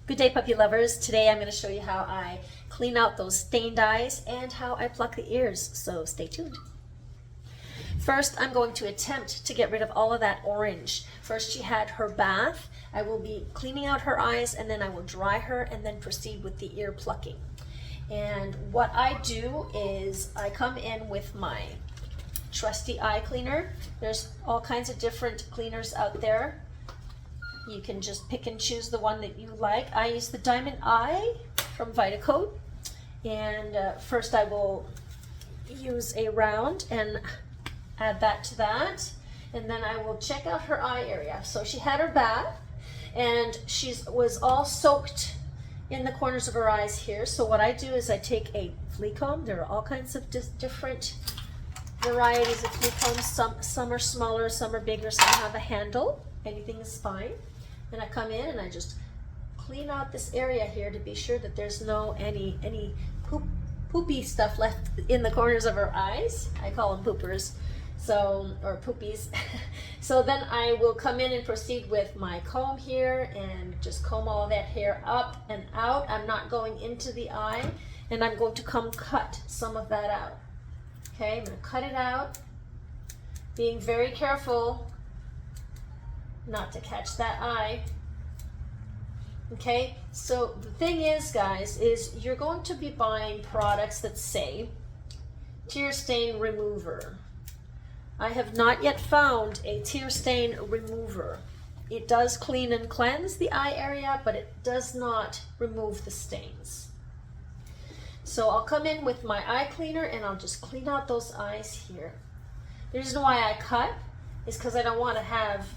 Good day, puppy lovers. Today I'm going to show you how I clean out those stained eyes and how I pluck the ears, so stay tuned. First, I'm going to attempt to get rid of all of that orange. First, she had her bath. I will be cleaning out her eyes, and then I will dry her and then proceed with the ear plucking. And what I do is I come in with my trusty eye cleaner. There's all kinds of different cleaners out there. You can just pick and choose the one that you like. I use the Diamond Eye from Vitacoat. And first I will use a round and add that to that. And then I will check out her eye area. So she had her bath and she was all soaked in the corners of her eyes here. So what I do is I take a flea comb. There are all kinds of different varieties of flea combs. Some are smaller, some are bigger, some have a handle. Anything is fine. And I come in and I just clean out this area here to be sure that there's no any poopy stuff left in the corners of her eyes. I call them poopers, or poopies. So then I will come in and proceed with my comb here and just comb all that hair up and out. I'm not going into the eye, and I'm going to come cut some of that out. Okay, I'm going to cut it out, being very careful not to catch that eye. Okay, so the thing is, guys, is you're going to be buying products that say tear stain remover. I have not yet found a tear stain remover. It does clean and cleanse the eye area, but it does not remove the stains. So I'll come in with my eye cleaner and I'll just clean out those eyes here. The reason why I cut is because I don't want to have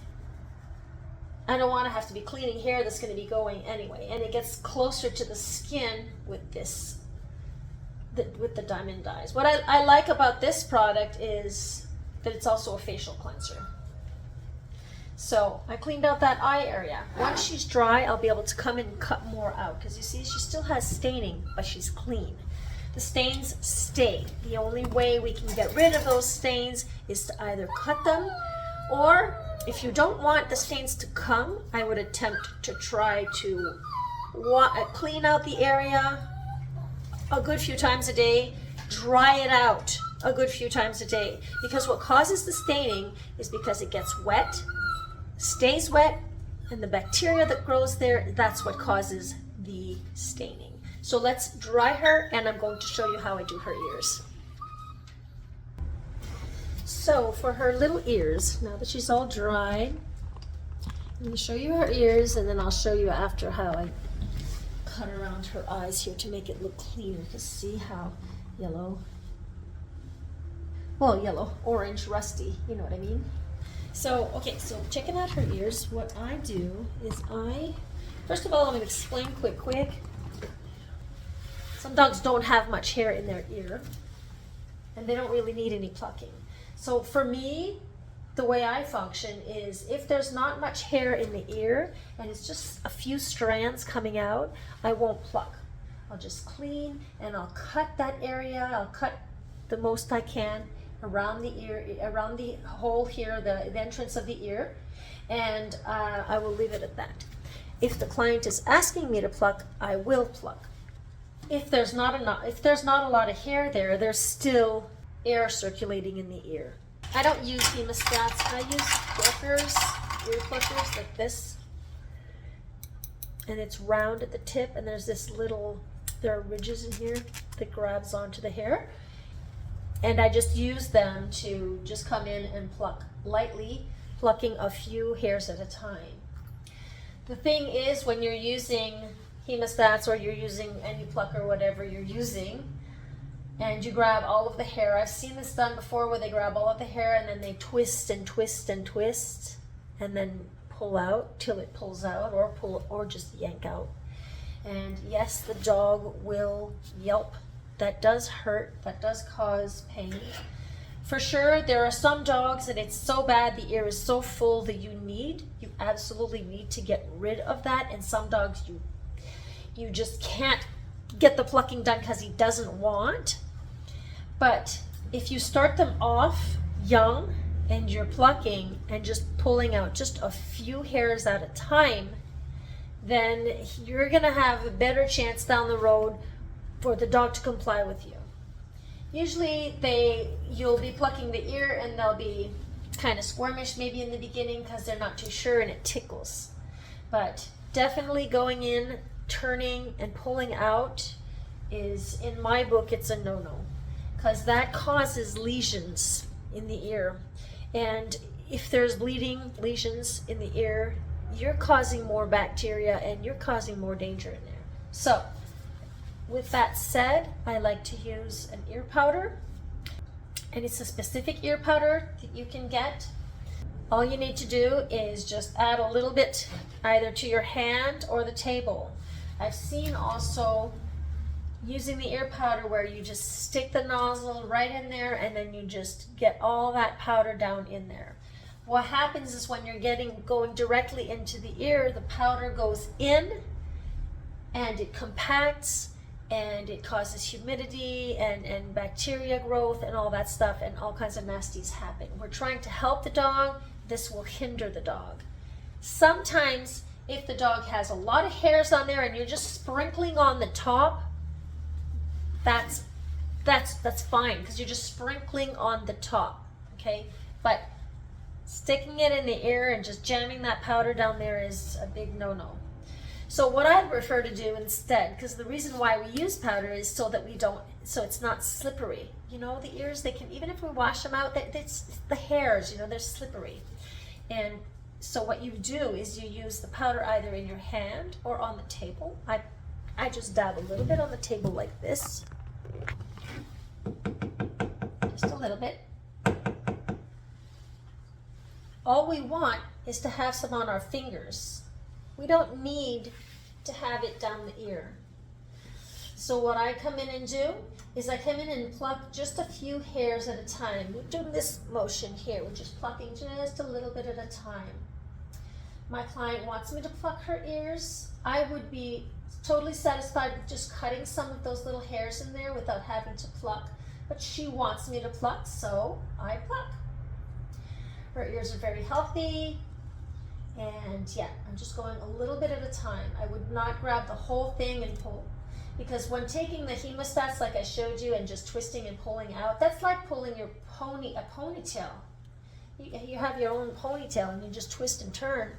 to be cleaning hair that's going to be going anyway, and it gets closer to the skin with with the diamond dyes. What I like about this product is that it's also a facial cleanser. So I cleaned out that eye area. Once she's dry, I'll be able to come in and cut more out, because you see she still has staining, but she's clean. The stains stay. The only way we can get rid of those stains is to either cut them, or if you don't want the stains to come, I would attempt to try to clean out the area a good few times a day, dry it out a good few times a day. Because what causes the staining is because it gets wet, stays wet, and the bacteria that grows there, that's what causes the staining. So let's dry her, and I'm going to show you how I do her ears. So for her little ears, now that she's all dry, I'm going to show you her ears, and then I'll show you after how I cut around her eyes here to make it look cleaner. Because see how yellow, orange, rusty, you know what I mean? So, okay, so checking out her ears, what I do is first of all, I'm going to explain quick. Some dogs don't have much hair in their ear, and they don't really need any plucking. So for me, the way I function is if there's not much hair in the ear and it's just a few strands coming out, I won't pluck. I'll just clean and I'll cut that area. I'll cut the most I can around the ear, around the hole here, the entrance of the ear, and I will leave it at that. If the client is asking me to pluck, I will pluck. If there's not a lot of hair there, there's still air circulating in the ear. I don't use hemostats. I use pluckers, ear pluckers like this, and it's round at the tip, and there's there are ridges in here that grabs onto the hair, and I just use them to just come in and pluck lightly, plucking a few hairs at a time. The thing is, when you're using hemostats or you're using any plucker, whatever you're using, and you grab all of the hair. I've seen this done before where they grab all of the hair and then they twist and twist and twist and then pull out till it pulls out, or just yank out. And yes, the dog will yelp. That does hurt. That does cause pain. For sure, there are some dogs that it's so bad, the ear is so full that you absolutely need to get rid of that. And some dogs you just can't get the plucking done because he doesn't want. But if you start them off young and you're plucking and just pulling out just a few hairs at a time, then you're gonna have a better chance down the road for the dog to comply with you. Usually you'll be plucking the ear and they'll be kind of squirmish maybe in the beginning because they're not too sure and it tickles. But definitely going in, turning and pulling out is, in my book, it's a no-no, because that causes lesions in the ear. And if there's bleeding lesions in the ear, you're causing more bacteria and you're causing more danger in there. So with that said, I like to use an ear powder, and it's a specific ear powder that you can get. All you need to do is just add a little bit either to your hand or the table. I've seen also using the ear powder where you just stick the nozzle right in there and then you just get all that powder down in there. What happens is when you're going directly into the ear, the powder goes in and it compacts and it causes humidity and bacteria growth and all that stuff, and all kinds of nasties happen. We're trying to help the dog. This will hinder the dog. Sometimes if the dog has a lot of hairs on there and you're just sprinkling on the top, that's fine, because you're just sprinkling on the top, okay? But sticking it in the ear and just jamming that powder down there is a big no-no. So what I prefer to do instead, because the reason why we use powder is so that so it's not slippery. You know, the ears, they can, even if we wash them out, the hairs, you know, they're slippery. And so what you do is you use the powder either in your hand or on the table. I just dab a little bit on the table like this. Just a little bit. All we want is to have some on our fingers. We don't need to have it down the ear. So what I come in and do is I come in and pluck just a few hairs at a time. We're doing this motion here. We're just plucking just a little bit at a time. My client wants me to pluck her ears. I would be totally satisfied with just cutting some of those little hairs in there without having to pluck. But she wants me to pluck, so I pluck. Her ears are very healthy. And yeah, I'm just going a little bit at a time. I would not grab the whole thing and pull, because when taking the hemostats like I showed you and just twisting and pulling out, that's like pulling a ponytail. You have your own ponytail and you just twist and turn.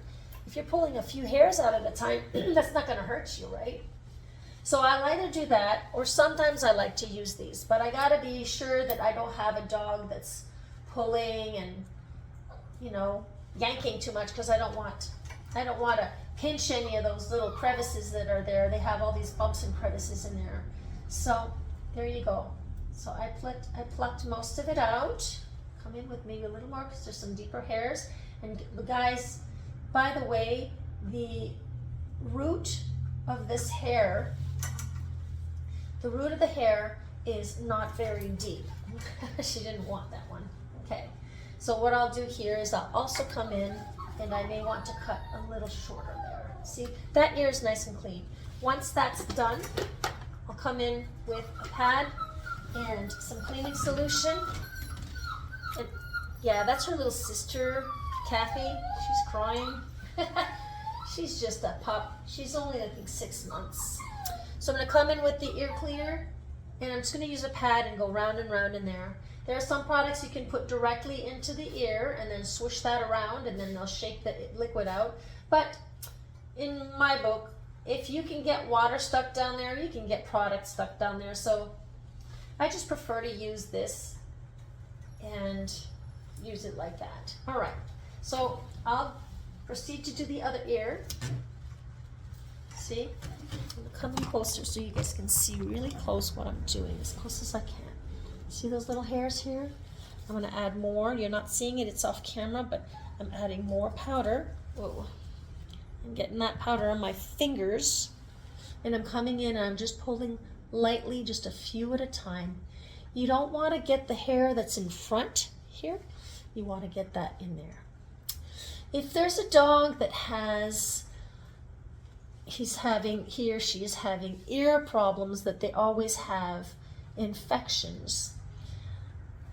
If you're pulling a few hairs out at a time, that's not going to hurt you, right? So I either do that, or sometimes I like to use these, but I got to be sure that I don't have a dog that's pulling and, you know, yanking too much, because I don't want to pinch any of those little crevices that are there. They have all these bumps and crevices in there. So there you go. So I plucked most of it out. Come in with maybe a little more because there's some deeper hairs. And guys, by the way, the root of this hair, the root of the hair is not very deep. She didn't want that one. Okay. So what I'll do here is I'll also come in and I may want to cut a little shorter there. See, that ear is nice and clean. Once that's done, I'll come in with a pad and some cleaning solution. And yeah, that's her little sister, Kathy. She's crying. She's just a pup. She's only, I think, 6 months. So I'm gonna come in with the ear cleaner and I'm just gonna use a pad and go round and round in there. There are some products you can put directly into the ear and then swish that around and then they'll shake the liquid out. But in my book, if you can get water stuck down there, you can get product stuck down there. So I just prefer to use this and use it like that. All right, so I'll proceed to do the other ear. See, I'm coming closer so you guys can see really close what I'm doing, as close as I can. See those little hairs here? I'm going to add more. You're not seeing it, it's off camera, but I'm adding more powder. Whoa. I'm getting that powder on my fingers. And I'm coming in and I'm just pulling lightly, just a few at a time. You don't want to get the hair that's in front here. You want to get that in there. If there's a dog that he or she is having ear problems that they always have, infections,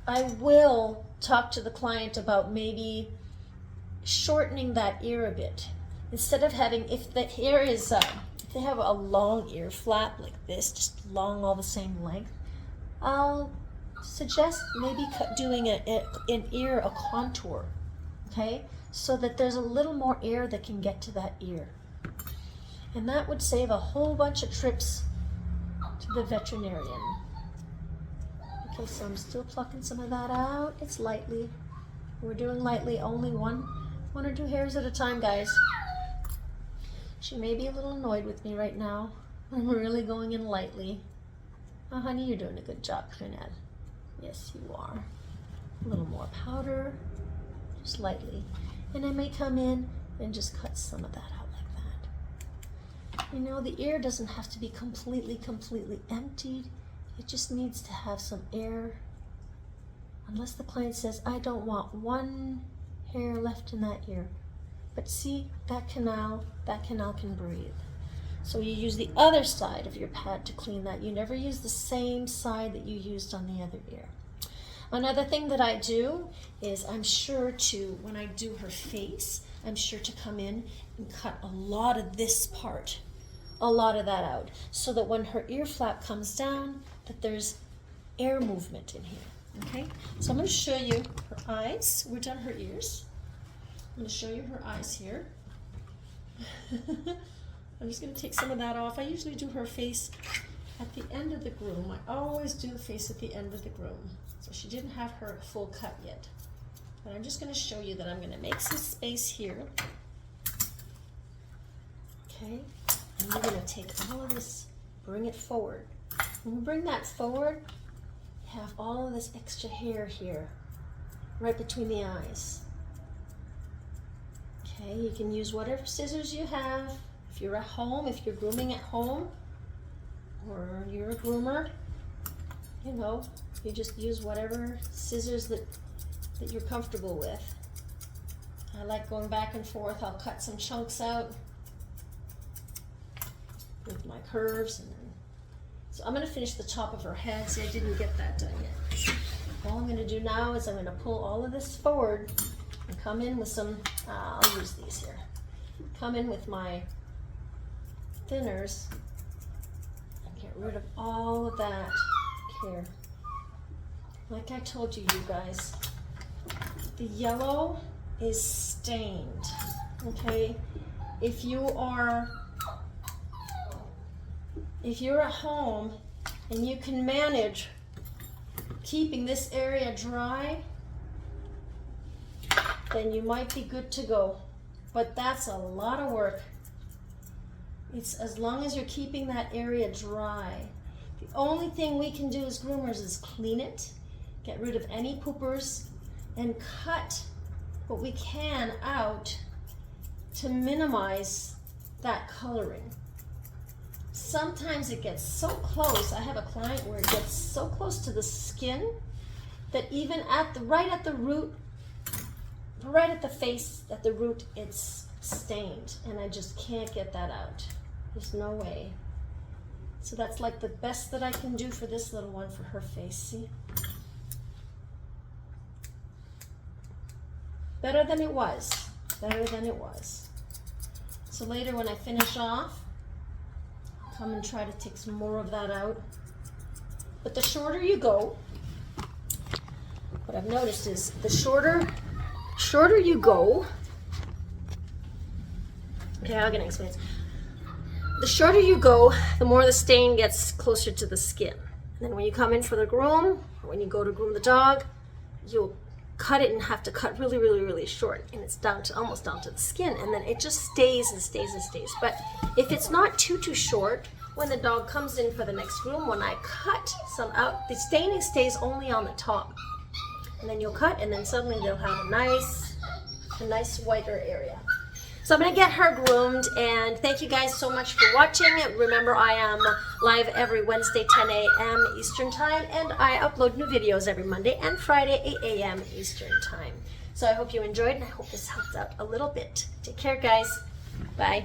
I will talk to the client about maybe shortening that ear a bit. instead of having, if the hair is, if they have a long ear flap like this, just long all the same length, I'll suggest maybe doing an ear, a contour, okay? So that there's a little more air that can get to that ear. And that would save a whole bunch of trips to the veterinarian. Okay, so I'm still plucking some of that out. It's lightly. We're doing lightly, only one or two hairs at a time, guys. She may be a little annoyed with me right now. I'm really going in lightly. Oh, honey, you're doing a good job, Trinette. Yes, you are. A little more powder, just lightly. And I may come in and just cut some of that out like that. You know, the ear doesn't have to be completely emptied. It just needs to have some air. Unless the client says, I don't want one hair left in that ear. But see, that canal can breathe. So you use the other side of your pad to clean that. You never use the same side that you used on the other ear. Another thing that I do is I'm sure to, when I do her face, I'm sure to come in and cut a lot of this part, a lot of that out, so that when her ear flap comes down, that there's air movement in here, okay? So I'm gonna show you her eyes. We're done her ears. I'm gonna show you her eyes here. I'm just gonna take some of that off. I usually do her face at the end of the groom. I always do the face at the end of the groom. So she didn't have her full cut yet. But I'm just gonna show you that I'm gonna make some space here. Okay, and we're gonna take all of this, bring it forward. When we bring that forward, you have all of this extra hair here, right between the eyes. Okay, you can use whatever scissors you have. If you're at home, if you're grooming at home, or you're a groomer, you know, you just use whatever scissors that you're comfortable with. I like going back and forth. I'll cut some chunks out with my curves, and then, so I'm going to finish the top of her head. See, I didn't get that done yet. All I'm going to do now is I'm going to pull all of this forward and come in with some, I'll use these here. Come in with my thinners and get rid of all of that here. Like I told you, you guys, the yellow is stained, okay? If you're at home and you can manage keeping this area dry, then you might be good to go. But that's a lot of work. It's as long as you're keeping that area dry. The only thing we can do as groomers is clean it, get rid of any poopers, and cut what we can out to minimize that coloring. Sometimes it gets so close. I have a client where it gets so close to the skin that even at the right at the root, right at the face, at the root, it's stained, and I just can't get that out. There's no way. So that's like the best that I can do for this little one, for her face. See? Better than it was. Better than it was. So later when I finish off, I'll come and try to take some more of that out. But the shorter you go, what I've noticed is the shorter you go, okay, I'm gonna explain this. The shorter you go, the more the stain gets closer to the skin. And then when you come in for the groom, or when you go to groom the dog, you'll cut it and have to cut really, really, really short, and it's down to almost down to the skin, and then it just stays and stays and stays. But if it's not too short, when the dog comes in for the next groom, when I cut some out, the staining stays only on the top, and then you'll cut, and then suddenly they'll have a nice whiter area. So I'm gonna get her groomed, and thank you guys so much for watching. Remember, I am live every Wednesday, 10 a.m. Eastern Time, and I upload new videos every Monday and Friday, 8 a.m. Eastern Time. So I hope you enjoyed, and I hope this helped out a little bit. Take care, guys. Bye.